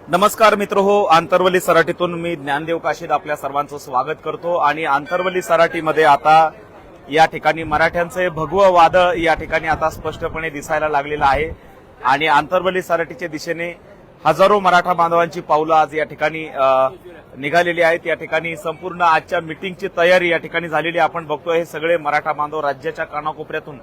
नमस्कार मित्रहो, आंतरवली सराटीतून मी ज्ञानदेव काशीद आपल्या सर्वांचं स्वागत करतो। आणि आंतरवली सराटीमध्ये आता या ठिकाणी मराठ्यांचे भगवं वादळ या ठिकाणी आता स्पष्टपणे दिसायला लागलेलं आहे। आणि आंतरवली सराटीच्या दिशेने हजारो मराठा बांधवांची पावलं आज या ठिकाणी निघालेली आहेत। या ठिकाणी संपूर्ण आजच्या मीटिंगची तयारी या ठिकाणी झालेली आपण बघतोय। हे सगळे मराठा बांधव राज्याच्या कानाकोपऱ्यातून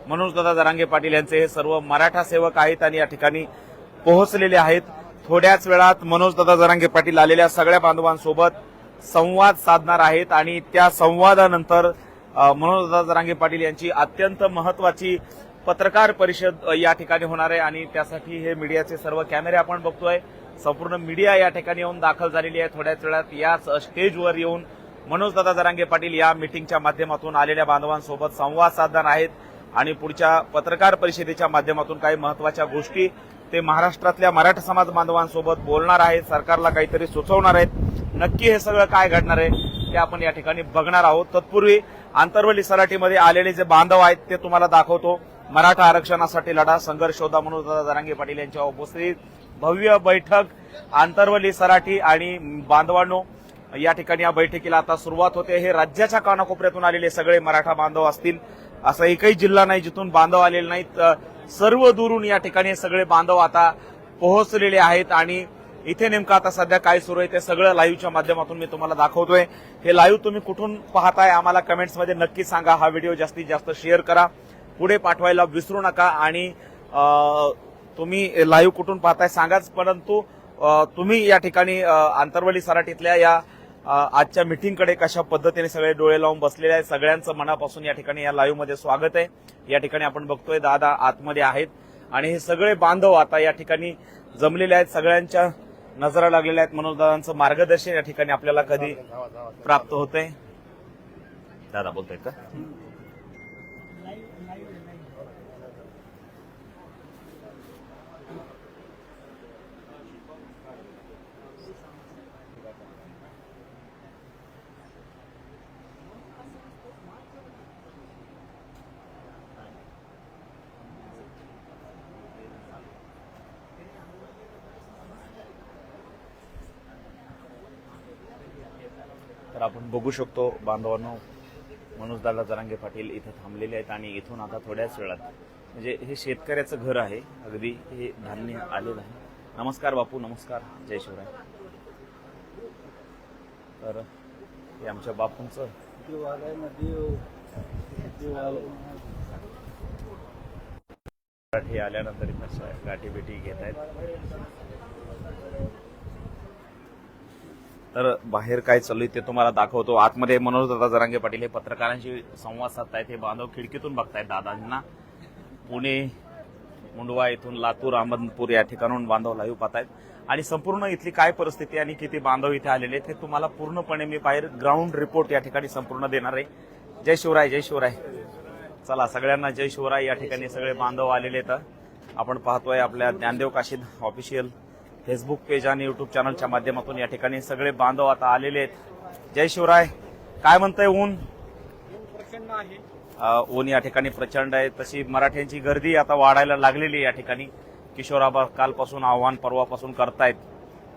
मनोजदादा जरांगे पाटील यांचे हे सर्व मराठा सेवक आहेत आणि या ठिकाणी पोहोचलेले आहेत। थोड्याच वेळात मनोजदादा जरांगे पाटील आलेल्या सगळ्या बांधवांसोबत संवाद साधणार आहेत आणि त्या संवादानंतर मनोजदादा जरांगे पाटील यांची अत्यंत महत्वाची पत्रकार परिषद या ठिकाणी होणार आहे। आणि त्यासाठी हे मीडियाचे सर्व कॅमेरे आपण बघतोय। संपूर्ण मीडिया या ठिकाणी येऊन दाखल झालेली आहे। थोड्याच वेळात याच स्टेजवर येऊन मनोजदादा जरांगे पाटील या मीटिंगच्या माध्यमातून आलेल्या बांधवांसोबत संवाद साधणार आहेत आणि पुढच्या पत्रकार परिषदेच्या माध्यमातून काही महत्वाच्या गोष्टी ते महाराष्ट्रातल्या मराठा समाज बांधवांसोबत बोलणार आहेत, सरकारला काहीतरी सुचवणार आहेत। नक्की हे सगळं काय घडणार आहे ते आपण या ठिकाणी बघणार आहोत। तत्पूर्वी आंतरवली सराटीमध्ये आलेले जे बांधव आहेत ते तुम्हाला दाखवतो। मराठा आरक्षणासाठी लढा संघर्ष होता मनोजदादा जरांगे पाटील यांच्या उपस्थितीत भव्य बैठक आंतरवली सराटी आणि बांधवांनो या ठिकाणी या बैठकीला आता सुरुवात होते। हे राज्याच्या कानाकोपऱ्यातून आलेले सगळे मराठा बांधव असतील, असा एकही जिल्हा नाही जिथून बांधव आलेले नाहीत। सर्व दूरून या ठिकाणी सगळे बांधव आता पोहोचलेले आहेत आणि इथे नेमकं आता सध्या काय सुरू आहे ते सगळं लाईव्हच्या माध्यमातून मी तुम्हाला दाखवतोय। हे लाईव्ह तुम्ही कुठून पाहताय आम्हाला कमेंट्समध्ये नक्की सांगा। हा व्हिडिओ जास्तीत जास्त शेअर करा, पुढे पाठवायला विसरू नका। आणि तुम्ही लाईव्ह कुठून पाहताय सांगाच, परंतु तुम्ही या ठिकाणी आंतरवली सराटीतल्या या आजच्या मीटिंगकडे कशा पद्धतीने सगळे डोळे लावून बसलेले आहेत। सगळ्यांचं मनापासून या ठिकाणी या लाईव्ह मध्ये स्वागत आहे। या ठिकाणी आपण बघतोय दादा आतमध्ये आहेत आणि हे सगळे बांधव आता या ठिकाणी जमलेले आहेत। सगळ्यांच्या नजरा लागलेल्या आहेत। मनोजदादांचं मार्गदर्शन या ठिकाणी आपल्याला कधी प्राप्त होतंय। दादा बोलतोय का? तर आपण बघू शकतो बांधवांनो, मनोजदादा जरांगे पाटील इथं थांबलेले आहेत आणि इथून आता थोड्याच वेळात म्हणजे हे शेतकऱ्याचं घर आहे, अगदी हे धान्य आलेलं आहे। नमस्कार बापू, नमस्कार, जय शिवराय। तर हे आमच्या बापूंचं गाठी आल्यानंतर गाठी भेटी घेत आहेत। तर बाहेर काय चालू आहे ते तुम्हाला दाखवतो। आतमध्ये मनोजदादा जरांगे पाटील हे पत्रकारांशी संवाद साधतायत। हे बांधव खिडकीतून बघतायत दादांना। पुणे, मुंडवा इथून लातूर, अहमदपूर या ठिकाणून बांधव लाईव्ह पाहतायत आणि संपूर्ण इथली काय परिस्थिती आणि किती बांधव इथे आलेले आहेत हे तुम्हाला पूर्णपणे मी बाहेर ग्राउंड रिपोर्ट या ठिकाणी संपूर्ण देणार आहे। जय शिवराय, जय शिवराय। चला सगळ्यांना जय शिवराय। या ठिकाणी सगळे बांधव आलेले आहेत। आपण पाहतोय आपल्या Dnyandev Kashid official Facebook page आणि युट्यूब चॅनलच्या माध्यमातून या ठिकाणी सगळे बांधव आता आलेले आहेत। जय शिवराय। काय म्हणतंय ऊन? प्रचंड आहे। ऊन या ठिकाणी प्रचंड आहे। तशी मराठ्यांची गर्दी आता वाढायला लागलेली आहे। या ठिकाणी किशोराबा कालपासून आव्हान परवापासून करतायत।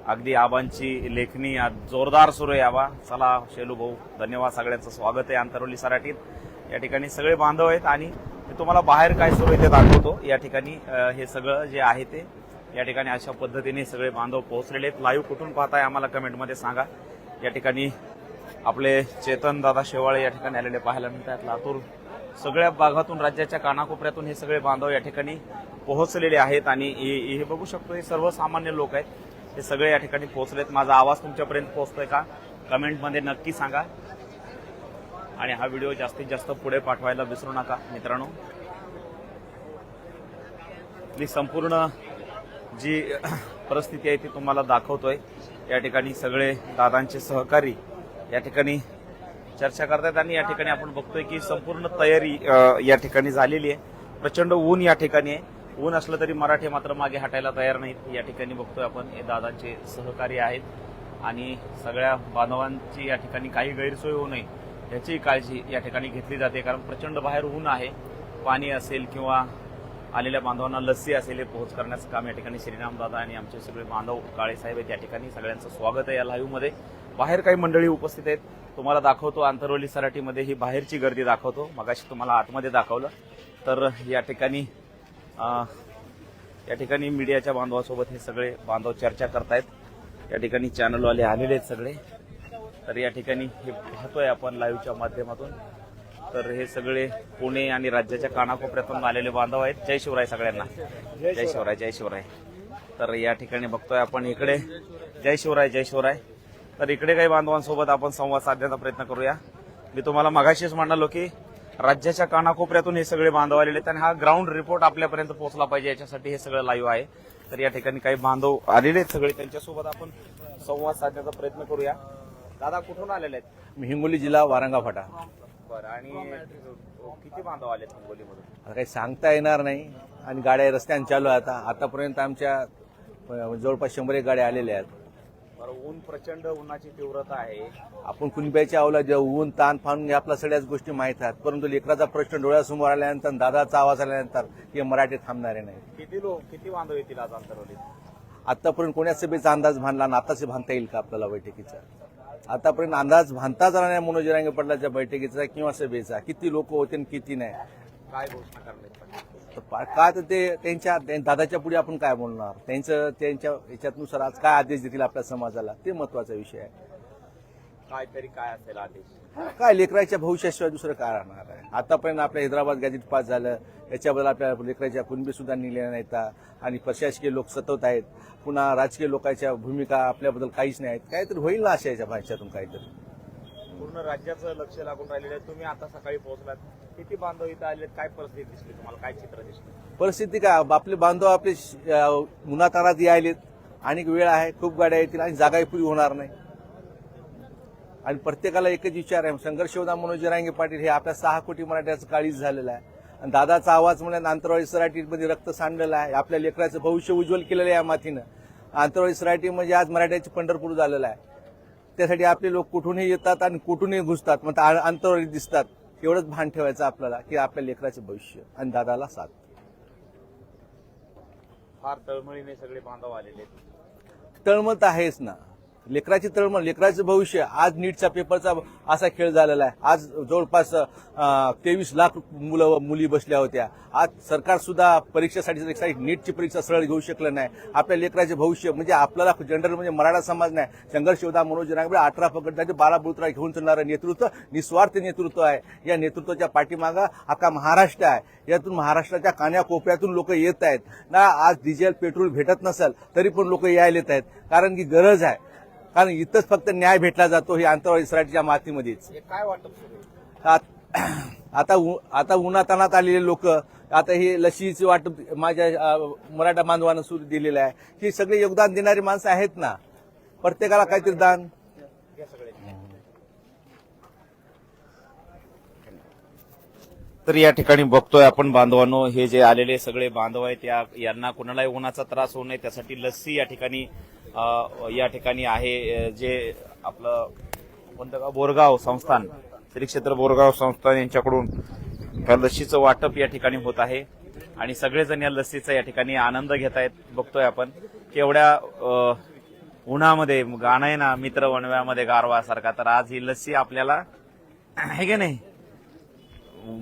अगदी आबांची लेखणी जोरदार सुरू आहे। आबा चला शेलू भाऊ, धन्यवाद, सगळ्यांचं स्वागत आहे आंतरवली सराटीत। या ठिकाणी सगळे बांधव आहेत आणि तुम्हाला बाहेर काय सुरू आहे ते दाखवतो। या ठिकाणी हे सगळं जे आहे ते या ठिकाणी अशा पद्धतीने सगळे बांधव पोहोचलेले आहेत। लाईव्ह कुठून पाहताय आम्हाला कमेंटमध्ये सांगा। या ठिकाणी आपले चेतन दादा शेवाळे या ठिकाणी आलेले पाहायला मिळतात। लातूर सगळ्या भागातून राज्याच्या कानाकोपऱ्यातून हे सगळे बांधव या ठिकाणी पोहोचलेले आहेत आणि हे बघू शकतो हे सर्वसामान्य लोक आहेत, हे सगळे या ठिकाणी पोहोचलेत। माझा आवाज तुमच्यापर्यंत पोहोचतोय का कमेंटमध्ये नक्की सांगा आणि हा व्हिडिओ जास्तीत जास्त पुढे पाठवायला विसरू नका मित्रांनो। ही संपूर्ण जी परिस्थिती आहे ती तुम्हाला दाखवतोय। या ठिकाणी सगळे दादांचे सहकारी या ठिकाणी चर्चा करतात आणि या ठिकाणी आपण बघतोय की संपूर्ण तयारी या ठिकाणी झालेली आहे। प्रचंड ऊन या ठिकाणी आहे। ऊन असलं तरी मराठे मात्र मागे हटायला तयार नाहीत। या ठिकाणी बघतोय आपण हे दादांचे सहकारी आहेत आणि सगळ्या बांधवांची या ठिकाणी काही गैरसोय होऊ नये याची काळजी या ठिकाणी घेतली जाते, कारण प्रचंड बाहेर ऊन आहे। पाणी असेल किंवा आलेल्या बांधवांना लस्सी असेल हे पोहोच करण्याचं काम या ठिकाणी श्रीराम दादा आणि आमचे सगळे बांधव काळे साहेब आहेत. या ठिकाणी सगळ्यांचं स्वागत आहे या लाईव्ह मध्ये. बाहेर काही मंडळी उपस्थित आहेत, तुम्हाला दाखवतो. आंतरवली सराटीमध्ये ही बाहेरची गर्दी दाखवतो. मगाशी तुम्हाला आतमध्ये दाखवलं. तर या ठिकाणी मीडियाच्या बांधवासोबत हे सगळे बांधव चर्चा करतायत. या ठिकाणी चॅनलवाले आलेले आहेत सगळे. तर या ठिकाणी हे पाहतोय आपण लाईव्हच्या माध्यमातून. तर हे सगळे पुणे आणि राज्याच्या कानाकोपऱ्यातून आलेले बांधव आहेत. जय शिवराय सगळ्यांना. जय शिवराय, जय शिवराय. तर या ठिकाणी बघतोय आपण इकडे जय शिवराय, जय शिवराय. तर इकडे काही बांधवांसोबत आपण संवाद साधण्याचा प्रयत्न करूया. मी तुम्हाला मगाशीच म्हणालो की राज्याच्या कानाकोपऱ्यातून हे सगळे बांधव आलेले आहेत आणि हा ग्राउंड रिपोर्ट आपल्यापर्यंत पोहोचला पाहिजे, याच्यासाठी हे सगळं लाईव्ह आहे. तर या ठिकाणी काही बांधव आलेले आहेत सगळे, त्यांच्यासोबत आपण संवाद साधण्याचा प्रयत्न करूया. दादा कुठून आलेले आहेत? मी हिंगोली जिल्हा वारंगा फाटा. बरं, आणि किती बांधव आलेत हिंगोलीमधून? आता काही सांगता येणार नाही आणि गाड्या रस्त्याने चालू आहे. आतापर्यंत आमच्या जवळपास 100 गाड्या आलेल्या आहेत. बरं, ऊन प्रचंड उन्हाची तीव्रता आहे. आपण कुणब्याच्या अवला जेव्हा ऊन ताण फाणून आपल्या सगळ्याच गोष्टी माहीत आहेत, परंतु लेकराचा प्रश्न डोळ्यासमोर आल्यानंतर, दादाचा आवाज आल्यानंतर हे मराठी थांबणारे नाही. किती बांधव येतील आज आंतरवलीत? आतापर्यंत कोण्या सभेचा अंदाज बांधला आणि आताच बांधता येईल का आपल्याला बैठकीचा? आतापर्यंत अंदाज बांधताच राहणार मनोज जरांगे पाटलाच्या बैठकीचा किंवा सभेचा. किती लोक होते आणि किती नाही, काय घोषणा करण्यात? काय तर ते त्यांच्या दादाच्या पुढे आपण काय बोलणार? त्यांच्या याच्यानुसार आज काय आदेश देतील आपल्या समाजाला, ते महत्वाचा विषय आहे. काय असेल आदेश? काय लेकराच्या भविष्याशिवाय दुसरं काय राहणार आहे? आतापर्यंत आपल्या हैदराबाद गॅजेट पास झालं, याच्याबद्दल आपल्या लेकराच्या कुणबी सुद्धा निघल्या नाहीत आणि प्रशासकीय लोक सतत आहेत. पुन्हा राजकीय लोकांच्या भूमिका आपल्याबद्दल काहीच नाही आहेत. काहीतरी होईल ना अशा याच्या भाषेतून काहीतरी. पूर्ण राज्याचं लक्ष लागून राहिलेलं आहे. तुम्ही आता सकाळी पोहोचलात, किती बांधव इथं आलेत? काय परिस्थिती दिसली तुम्हाला? काय चित्र दिसलं? परिस्थिती काय, आपले बांधव आपले उन्हातानात यायलेत. अनेक वेळ आहे, खूप गाड्या येतील आणि जागाही पुरी होणार नाही. आणि प्रत्येकाला एकच विचार आहे, संघर्ष योद्धा मनोज जरांगे पाटील हे आपल्या 6 कोटी मराठ्याचं काळीज झालेलं आहे. आणि दादाचा आवाज म्हणून आंतरवाली सराटीमध्ये रक्त सांडलेलं आहे. आपल्या लेकराचं भविष्य उज्ज्वल केलेलं आहे या मातीनं. आंतरवाली सराटी म्हणजे आज मराठ्याचे पंढरपूर झालेलं आहे. त्यासाठी आपले लोक कुठूनही येतात आणि कुठूनही घुसतात, मग अंतरावरी दिसतात. एवढंच भान ठेवायचं आपल्याला की आपल्या लेकराचं भविष्य आणि दादाला साथ. फार तळमळीने सगळे बांधव आलेले आहेत. तळमळ तर आहेच ना, लेकराची तळमळ, लेकराचं भविष्य. आज नीटचा पेपरचा असा खेळ झालेला आहे. आज जवळपास 23 लाख मुली बसल्या होत्या. आज सरकार सुद्धा परीक्षेसाठी नीटची परीक्षा सरळ घेऊ शकलं नाही. आपल्या लेकराचे भविष्य म्हणजे आपल्याला जनरल म्हणजे मराठा समाज नाही, संघर्ष योद्धा मनोज जरांगे 18 पकडण्याचे 12 बुलत्रा घेऊन चालणारं नेतृत्व निस्वार्थ नेतृत्व आहे. या नेतृत्वाच्या पाठीमागा अख्खा महाराष्ट्र आहे. यातून महाराष्ट्राच्या कान्याकोपऱ्यातून लोक येत आहेत ना. आज डिझेल पेट्रोल भेटत नसेल तरी पण लोक यायला येत आहेत, कारण की गरज आहे. कारण इथंच फक्त न्याय भेटला जातो, ही आंतरवाली सराटीच्या मातीमध्येच. काय वाटतं आता उन्हातानात आलेले लोक, आता हे लशीचे वाटप माझ्या मराठा बांधवांना सुरू दिलेलं आहे. ही सगळे योगदान देणारी माणसं आहेत ना, प्रत्येकाला काहीतरी दान. तर या ठिकाणी बघतोय आपण बांधवांनो, हे जे आलेले सगळे बांधव आहेत यांना कुणालाही उन्हाचा त्रास होऊ नये त्यासाठी लस्सी या ठिकाणी आहे. जे आपलं कोणतं गाव, बोरगाव संस्थान, श्री क्षेत्र बोरगाव संस्थान यांच्याकडून या लस्सीचं वाटप या ठिकाणी होत आहे आणि सगळेजण या लस्सीचा या ठिकाणी आनंद घेत आहेत. बघतोय आपण की एवढ्या उन्हामध्ये गाणं आहे ना, मित्र वणव्यामध्ये गारवासारखा. तर आज ही लस्सी आपल्याला आहे की नाही,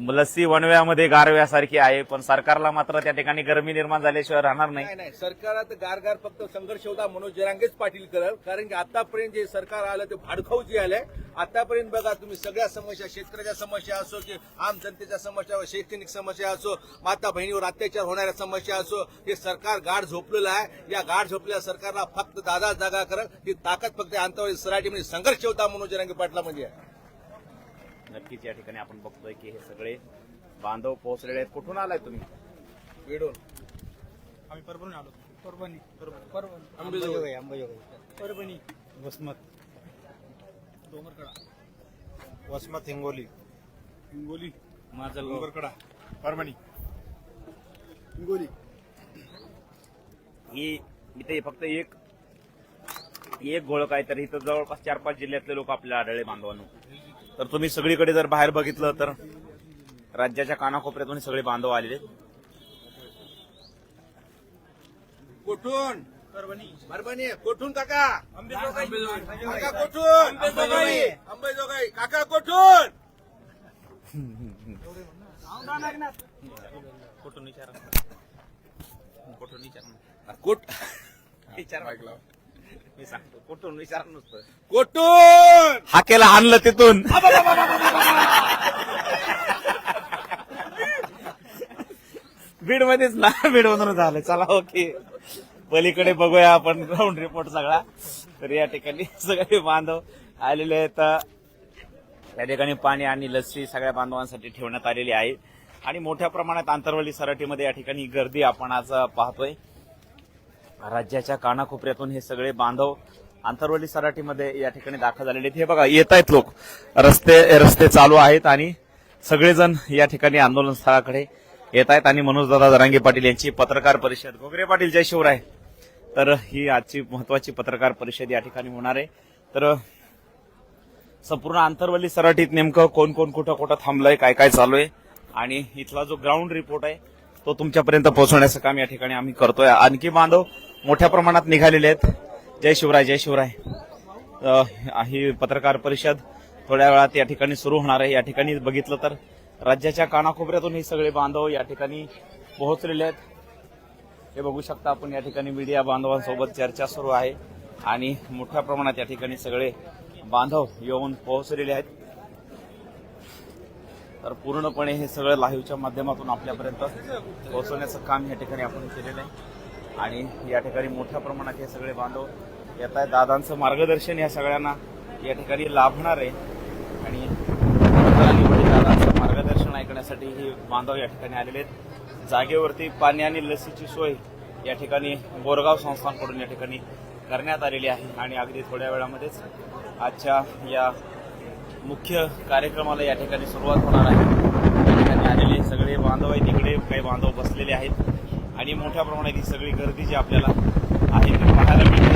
लस्सी वणव्यामध्ये गारव्यासारखी आहे. पण सरकारला मात्र त्या ठिकाणी गरमी निर्माण झाल्याशिवाय राहणार नाही. सरकारात गारगार फक्त संघर्ष होता मनोज जरांगेच पाटील करेल. कारण की आतापर्यंत जे सरकार आलं ते भाडखाऊ जे आलंय. आतापर्यंत बघा तुम्ही, सगळ्या समस्या, शेतकऱ्याच्या समस्या असो की आम जनतेच्या समस्या, शैक्षणिक समस्या असो, माता बहिणीवर अत्याचार होणाऱ्या समस्या असो, हे सरकार गाढ झोपलेलं आहे. या गाढ झोपलेल्या सरकारला फक्त दादा जागा करत ही ताकद फक्त आंतरवाली सराटीमध्ये संघर्ष होता मनोज जरांगे पाटलामध्ये आहे. नक्कीच या ठिकाणी आपण बघतोय की हे सगळे बांधव पोहोचलेले आहेत. कुठून आलाय तुम्ही? वेडून. आम्ही परभणी आलो. परभणी परभणी, वसमत, डोंगरकडा, वसमत, हिंगोली, माजल, डोंगरकडा, परभणी, हिंगोली. ही इथे फक्त एक गोळक आहे, तर इथं जवळपास 4-5 जिल्ह्यातले लोक आपल्याला आढळले बांधवांनो. तर तुम्ही सगळीकडे जर बाहेर बघितलं तर राज्याच्या कानाकोपऱ्यातून सगळे बांधव आलेले. कुठून परभणी कुठून काका काका कुठून अंबेजोगाई काका कुठून कुठून विचारा कुठून विचारा मी सांगतो कुठून विचारा नुसतं कुठून हाकेला आणलं तिथून बीड मध्येच ना बीड मधून झालं. चला ओके पलीकडे बघूया आपण ग्राउंड रिपोर्ट सगळा. तर या ठिकाणी सगळे बांधव आलेले आहेत. या ठिकाणी पाणी आणि लस्सी सगळ्या बांधवांसाठी ठेवण्यात आलेली आहे आणि मोठ्या प्रमाणात आंतरवली सराटीमध्ये या ठिकाणी गर्दी आपण आज पाहतोय. राज्याच्या कानाकोपऱ्यातून हे सगळे बांधव आंतरवली सराटीमध्ये या ठिकाणी दाखल झालेले आहेत. हे बघा येत आहेत लोक, रस्ते चालू आहेत आणि सगळेजण या ठिकाणी आंदोलन स्थळाकडे येत आहेत. आणि मनोजदादा जरांगे पाटील यांची पत्रकार परिषद, घोगरे पाटील जय शिवराय. तर ही आजची महत्वाची पत्रकार परिषद या ठिकाणी होणार आहे. तर संपूर्ण आंतरवली सराटीत नेमकं कोण कोण कुठं कुठं थांबलंय, काय काय चालू आहे आणि इथला जो ग्राउंड रिपोर्ट आहे तो तुमच्यापर्यंत पोहोचवण्याचं काम या ठिकाणी आम्ही करतोय. आणखी बांधव मोठ्या प्रमाणात निघालेले आहेत. जय शिवराय जय शिवराय. ही पत्रकार परिषद थोड्या वेळात या ठिकाणी सुरू होणार आहे. या ठिकाणी बघितलं तर राज्याच्या कानाकोपऱ्यातून हे सगळे बांधव या ठिकाणी पोहोचलेले आहेत. हे बघू शकता आपण या ठिकाणी मीडिया बांधवांसोबत चर्चा सुरू आहे आणि मोठ्या प्रमाणात या ठिकाणी सगळे बांधव येऊन पोहोचलेले आहेत. तर पूर्णपणे हे सगळं लाईव्हच्या माध्यमातून आपल्यापर्यंत पोहोचवण्याचं काम या ठिकाणी आपण केलेलं आहे आणि या ठिकाणी मोठ्या प्रमाणात हे सगळे बांधव येत आहेत. दादांचं मार्गदर्शन या सगळ्यांना या ठिकाणी लाभणार आहे आणि दादांचं मार्गदर्शन ऐकण्यासाठी हे बांधव या ठिकाणी आलेले आहेत. जागेवरती पाणी आणि लसीची सोय या ठिकाणी बोरगाव संस्थांकडून या ठिकाणी करण्यात आलेली आहे आणि अगदी थोड्या वेळामध्येच आजच्या या मुख्य कार्यक्रमाला या ठिकाणी सुरुवात होणार आहे. या ठिकाणी आलेले सगळे बांधव आहेत, तिकडे काही बांधव बसलेले आहेत आणि मोठ्या प्रमाणात ही सगळी गर्दी जी आपल्याला आहे ती पाहायला मिळते.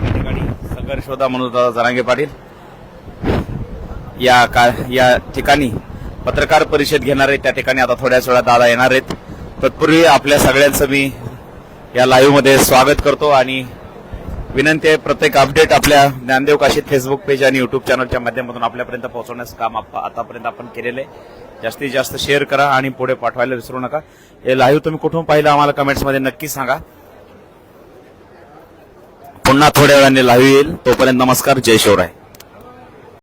या ठिकाणी संघर्षोदा मनोजदादा जरांगे पाटील या ठिकाणी पत्रकार परिषद घेणार आहेत. त्या ठिकाणी आता थोड्याच वेळा दादा येणार आहेत. तत्पूर्वी आपल्या सगळ्यांचं मी या लाईव्ह मध्ये स्वागत करतो आणि विनंती आहे प्रत्येक अपडेट आपल्या ज्ञानदेव काशीद फेसबुक पेज आणि युट्यूब चॅनलच्या माध्यमातून आपल्यापर्यंत पोहोचवण्याचं काम आतापर्यंत आपण केलेलं आहे. जास्तीत जास्त शेअर करा आणि पुढे पाठवायला विसरू नका. हे लाईव्ह तुम्ही कुठून पाहिलं आम्हाला कमेंट्समध्ये नक्की सांगा. पुन्हा थोड्या वेळाने लाईव्ह येईल. तोपर्यंत नमस्कार, जय शिवराय.